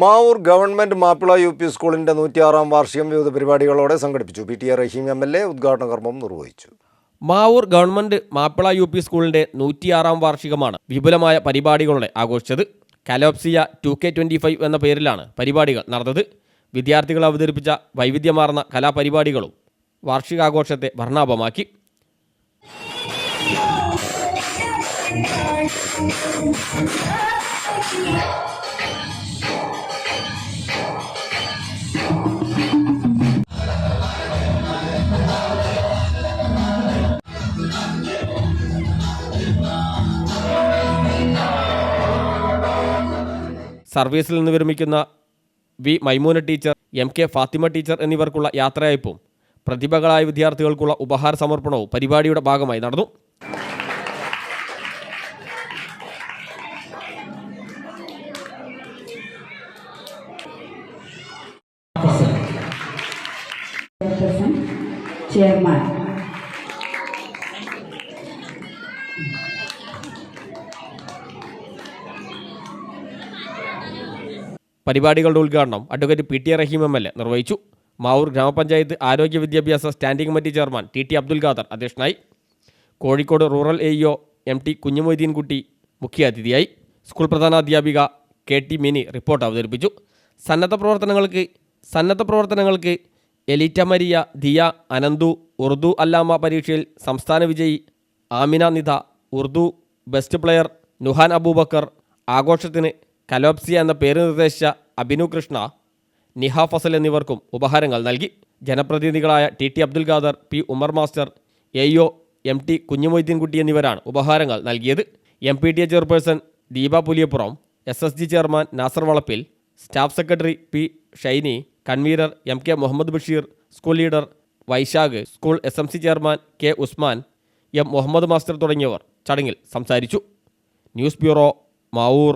Mavoor government Mappila U P സ്കൂളിന്റെ 106-ാം വാർഷികം വിവിധ പരിപാടികളോടെ സംഘടിപ്പിച്ചു. P T A Rahim MLA ഉദ്ഘാടന കർമ്മം നിർവഹിച്ചു. Mavoor government Mappila U P സ്കൂളിന്റെ 106-ാം വാർഷികമാണ് വിപുലമായ പരിപാടികളോടെ ആഘോഷിച്ചത്. കലോപ്സിയ 2K25 എന്ന പേരിലാണ് പരിപാടികൾ നടന്നത്. വിദ്യാർത്ഥികൾ അവതരിപ്പിച്ച വൈവിധ്യമാർന്ന കലാപരിപാടികളും വാർഷികാഘോഷത്തെ വർണ്ണാഭമാക്കി. സർവീസിൽ നിന്ന് വിരമിക്കുന്ന V Maimoona teacher, MK Fathima teacher എന്നിവർക്കുള്ള യാത്രയയപ്പും പ്രതിഭകളായ വിദ്യാർത്ഥികൾക്കുള്ള ഉപഹാര സമർപ്പണവും പരിപാടിയുടെ ഭാഗമായി നടന്നു. ചെയർമാൻ പരിപാടികളുടെ ഉദ്ഘാടനം അഡ്വക്കേറ്റ് PT റഹീം MLA നിർവഹിച്ചു. മാവൂർ ഗ്രാമപഞ്ചായത്ത് ആരോഗ്യ വിദ്യാഭ്യാസ standing committee chairman TT Abdul Khader അധ്യക്ഷനായി. Kozhikode rural AEO MT Kunhimoideenkutty മുഖ്യാതിഥിയായി. സ്കൂൾ പ്രധാനാധ്യാപിക KT മിനി റിപ്പോർട്ട് അവതരിപ്പിച്ചു. സന്നദ്ധ പ്രവർത്തനങ്ങൾക്ക് എലീറ്റ മരിയ, ദിയ, അനന്തു ഉറുദു അല്ലാമ പരീക്ഷയിൽ സംസ്ഥാന വിജയി ആമിന നിധ, ഉറുദു ബെസ്റ്റ് പ്ലെയർ നുഹാൻ അബൂബക്കർ, ആഘോഷത്തിന് കലോപ്സിയ എന്ന പേര് നിർദ്ദേശിച്ച അഭിനു കൃഷ്ണ, നിഹ ഫസൽ എന്നിവർക്കും ഉപഹാരങ്ങൾ നൽകി. ജനപ്രതിനിധികളായ TT Abdul Khader, P Umar master, AEO MT Kunhimoideenkutty എന്നിവരാണ് ഉപഹാരങ്ങൾ നൽകിയത്. MPTA chairperson Deepa Puliyappuram, SSG chairman Nasar Valappil, staff secretary P Shiny, convener MK Muhammad Basheer, school leader Vaishakh, school SMC chairman K Usman, M Muhammad master തുടങ്ങിയവർ ചടങ്ങിൽ സംസാരിച്ചു. News bureau, Mavoor.